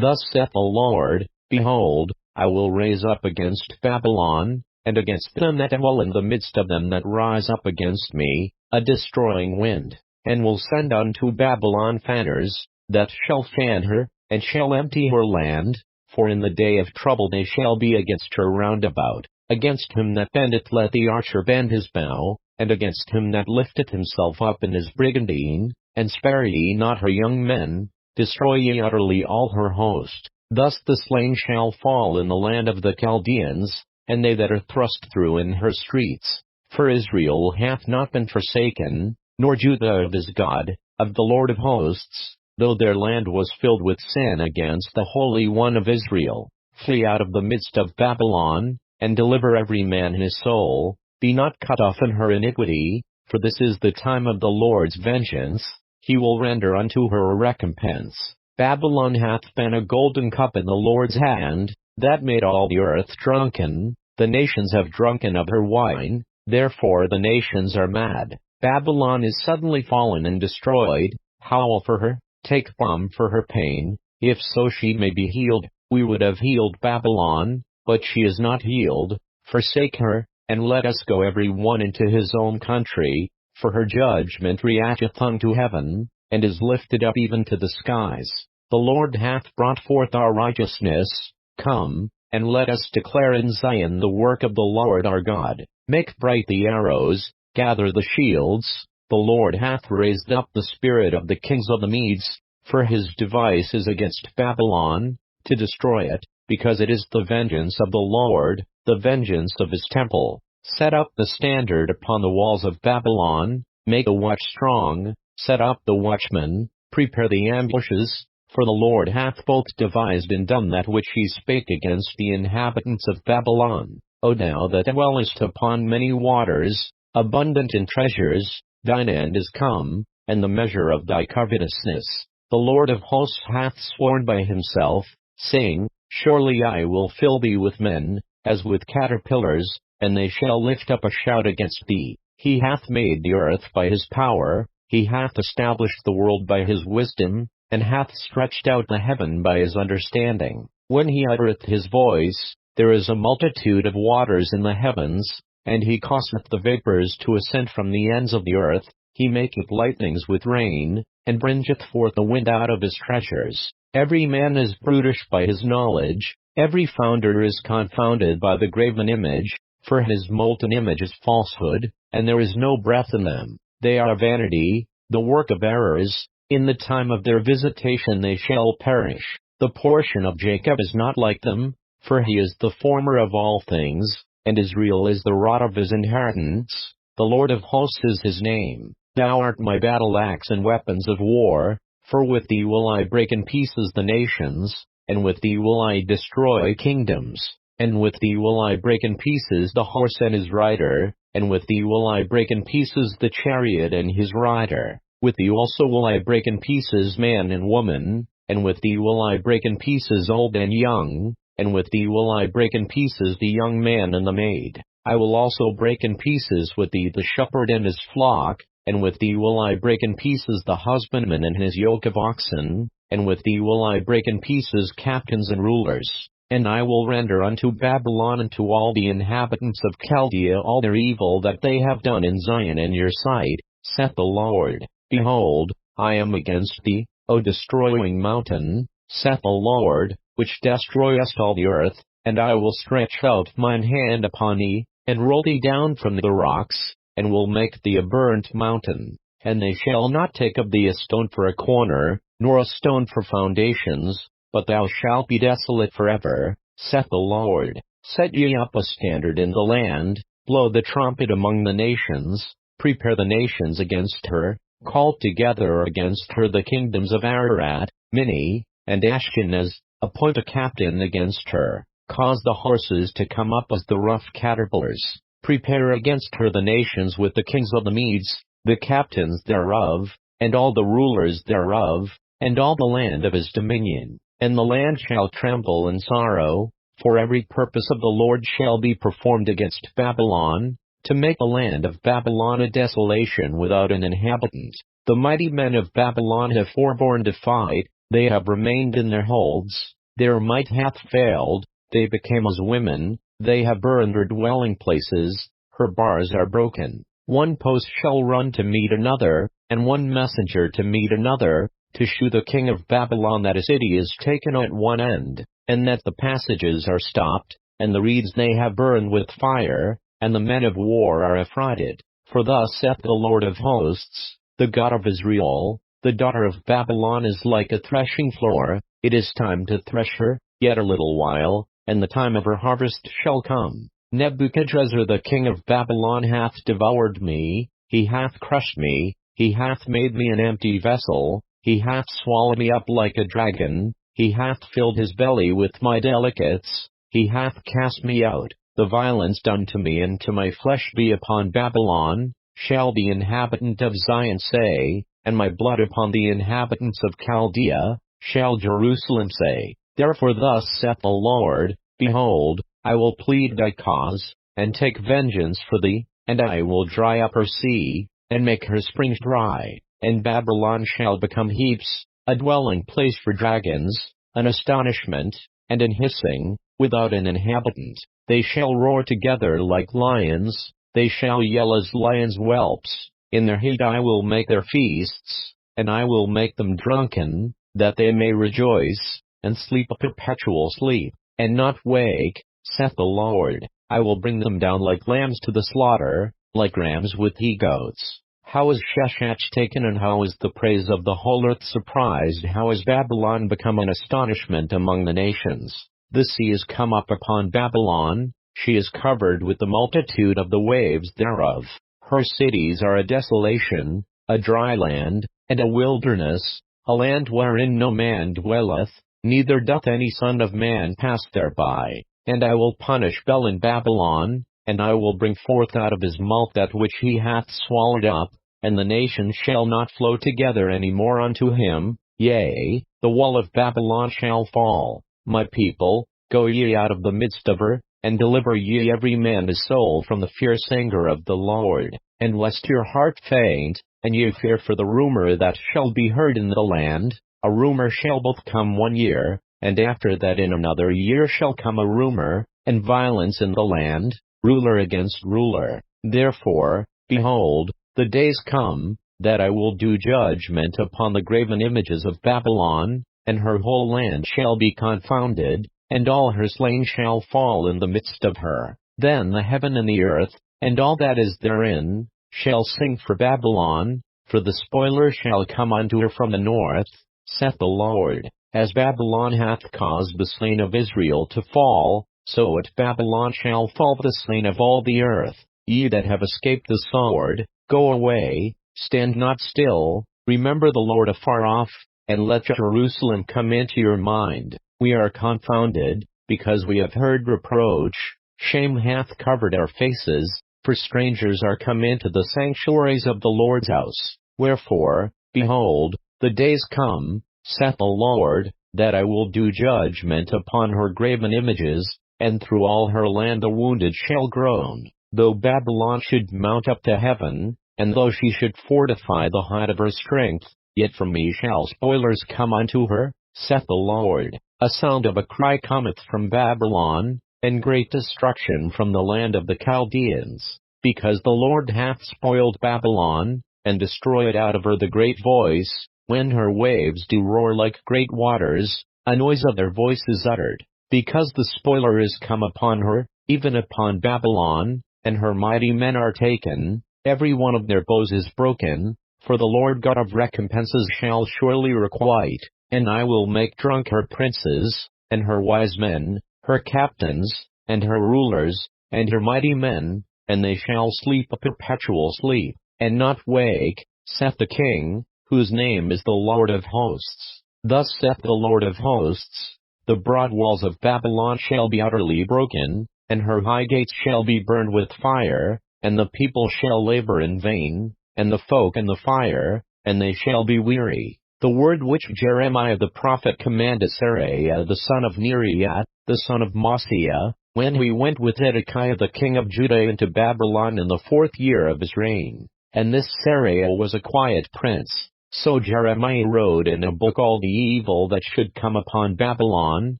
Thus saith the Lord, Behold, I will raise up against Babylon, and against them that dwell in the midst of them that rise up against me, a destroying wind, and will send unto Babylon fanners, that shall fan her, and shall empty her land, for in the day of trouble they shall be against her round about. Against him that bendeth let the archer bend his bow, and against him that lifteth himself up in his brigandine, and spare ye not her young men, destroy ye utterly all her host. Thus the slain shall fall in the land of the Chaldeans, and they that are thrust through in her streets. For Israel hath not been forsaken, nor Judah of his God, of the Lord of hosts, though their land was filled with sin against the Holy One of Israel. Flee out of the midst of Babylon, and deliver every man his soul. Be not cut off in her iniquity, for this is the time of the Lord's vengeance. He will render unto her a recompense. Babylon hath been a golden cup in the Lord's hand, that made all the earth drunken. The nations have drunken of her wine, therefore the nations are mad. Babylon is suddenly fallen and destroyed. Howl for her, take balm for her pain, if so she may be healed. We would have healed Babylon, but she is not healed. Forsake her, and let us go every one into his own country, for her judgment reacheth unto heaven, and is lifted up even to the skies. The Lord hath brought forth our righteousness. Come, and let us declare in Zion the work of the Lord our God. Make bright the arrows, gather the shields. The Lord hath raised up the spirit of the kings of the Medes, for his device is against Babylon, to destroy it, because it is the vengeance of the Lord, the vengeance of his temple. Set up the standard upon the walls of Babylon, make the watch strong, set up the watchmen, prepare the ambushes, for the Lord hath both devised and done that which he spake against the inhabitants of Babylon. O thou that dwellest upon many waters, abundant in treasures, thine end is come, and the measure of thy covetousness. The Lord of hosts hath sworn by himself, saying, Surely I will fill thee with men, as with caterpillars, and they shall lift up a shout against thee. He hath made the earth by his power, he hath established the world by his wisdom, and hath stretched out the heaven by his understanding. When he uttereth his voice, there is a multitude of waters in the heavens, and he causeth the vapors to ascend from the ends of the earth. He maketh lightnings with rain, and bringeth forth the wind out of his treasures. Every man is brutish by his knowledge, every founder is confounded by the graven image, for his molten image is falsehood, and there is no breath in them. They are vanity, the work of errors. In the time of their visitation they shall perish. The portion of Jacob is not like them, for he is the former of all things, and Israel is the rod of his inheritance. The Lord of hosts is his name. Thou art my battle axe and weapons of war, for with thee will I break in pieces the nations, and with thee will I destroy kingdoms, and with thee will I break in pieces the horse and his rider, and with thee will I break in pieces the chariot and his rider. With thee also will I break in pieces man and woman, and with thee will I break in pieces old and young, and with thee will I break in pieces the young man and the maid. I will also break in pieces with thee the shepherd and his flock, and with thee will I break in pieces the husbandman and his yoke of oxen, and with thee will I break in pieces captains and rulers. And I will render unto Babylon and to all the inhabitants of Chaldea all their evil that they have done in Zion in your sight, saith the Lord. Behold, I am against thee, O destroying mountain, saith the Lord, which destroyest all the earth, and I will stretch out mine hand upon thee, and roll thee down from the rocks, and will make thee a burnt mountain. And they shall not take of thee a stone for a corner, nor a stone for foundations, but thou shalt be desolate forever, saith the Lord. Set ye up a standard in the land, blow the trumpet among the nations, prepare the nations against her, call together against her the kingdoms of Ararat, Minni, and Ashkenaz, appoint a captain against her, cause the horses to come up as the rough caterpillars, prepare against her the nations with the kings of the Medes, the captains thereof, and all the rulers thereof, and all the land of his dominion. And the land shall tremble in sorrow, for every purpose of the Lord shall be performed against Babylon, to make the land of Babylon a desolation without an inhabitant. The mighty men of Babylon have forborne to fight, they have remained in their holds, their might hath failed, they became as women, they have burned her dwelling places, her bars are broken. One post shall run to meet another, and one messenger to meet another, to shew the king of Babylon that a city is taken at one end, and that the passages are stopped, and the reeds they have burned with fire, and the men of war are affrighted. For thus saith the Lord of hosts, the God of Israel, the daughter of Babylon is like a threshing floor, it is time to thresh her, yet a little while, and the time of her harvest shall come. Nebuchadrezzar the king of Babylon hath devoured me, he hath crushed me, he hath made me an empty vessel, he hath swallowed me up like a dragon, he hath filled his belly with my delicates, he hath cast me out. The violence done to me and to my flesh be upon Babylon, shall the inhabitant of Zion say, and my blood upon the inhabitants of Chaldea, shall Jerusalem say. Therefore thus saith the Lord, Behold, I will plead thy cause, and take vengeance for thee, and I will dry up her sea, and make her springs dry, and Babylon shall become heaps, a dwelling place for dragons, an astonishment, and an hissing, without an inhabitant. They shall roar together like lions, they shall yell as lions' whelps. In their heat I will make their feasts, and I will make them drunken, that they may rejoice, and sleep a perpetual sleep, and not wake, saith the Lord. I will bring them down like lambs to the slaughter, like rams with he-goats. How is Sheshach taken, and how is the praise of the whole earth surprised? How is Babylon become an astonishment among the nations? The sea is come up upon Babylon, she is covered with the multitude of the waves thereof. Her cities are a desolation, a dry land, and a wilderness, a land wherein no man dwelleth, neither doth any son of man pass thereby. And I will punish Bel in Babylon, and I will bring forth out of his mouth that which he hath swallowed up, and the nations shall not flow together any more unto him, yea, the wall of Babylon shall fall. My people, go ye out of the midst of her, and deliver ye every man his soul from the fierce anger of the Lord, and lest your heart faint, and ye fear for the rumor that shall be heard in the land. A rumor shall both come 1 year, and after that in another year shall come a rumor, and violence in the land, ruler against ruler. Therefore, behold, the days come, that I will do judgment upon the graven images of Babylon, and her whole land shall be confounded, and all her slain shall fall in the midst of her. Then the heaven and the earth, and all that is therein, shall sing for Babylon, for the spoiler shall come unto her from the north, saith the Lord. As Babylon hath caused the slain of Israel to fall, so at Babylon shall fall the slain of all the earth. Ye that have escaped the sword, go away, stand not still, remember the Lord afar off, and let Jerusalem come into your mind. We are confounded, because we have heard reproach, shame hath covered our faces, for strangers are come into the sanctuaries of the Lord's house. Wherefore, behold, the days come, saith the Lord, that I will do judgment upon her graven images, and through all her land the wounded shall groan. Though Babylon should mount up to heaven, and though she should fortify the height of her strength, yet from me shall spoilers come unto her, saith the Lord. A sound of a cry cometh from Babylon, and great destruction from the land of the Chaldeans, because the Lord hath spoiled Babylon, and destroyed out of her the great voice. When her waves do roar like great waters, a noise of their voice is uttered. Because the spoiler is come upon her, even upon Babylon, and her mighty men are taken, every one of their bows is broken, for the Lord God of recompenses shall surely requite, and I will make drunk her princes, and her wise men, her captains, and her rulers, and her mighty men, and they shall sleep a perpetual sleep, and not wake, saith the King, whose name is the Lord of hosts. Thus saith the Lord of hosts, the broad walls of Babylon shall be utterly broken, and her high gates shall be burned with fire, and the people shall labor in vain, and the folk in the fire, and they shall be weary. The word which Jeremiah the prophet commanded Seraiah the son of Neriah, the son of Maaseiah, when he went with Zedekiah the king of Judah into Babylon in the 4th year of his reign. And this Seraiah was a quiet prince, So Jeremiah wrote in a book all the evil that should come upon Babylon,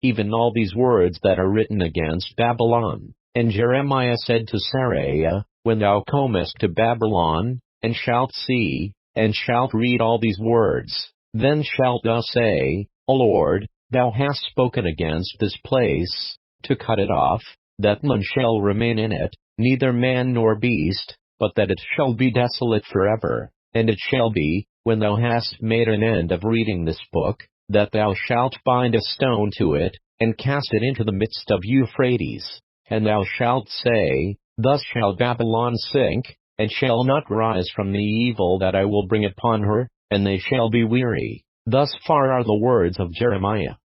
even all these words that are written against Babylon. And Jeremiah said to Seraiah, When thou comest to Babylon, and shalt see, and shalt read all these words, then shalt thou say, O Lord, thou hast spoken against this place, to cut it off, that none shall remain in it, neither man nor beast, but that it shall be desolate forever. And it shall be, when thou hast made an end of reading this book, that thou shalt bind a stone to it, and cast it into the midst of Euphrates. And thou shalt say, Thus shall Babylon sink, and shall not rise from the evil that I will bring upon her, and they shall be weary. Thus far are the words of Jeremiah.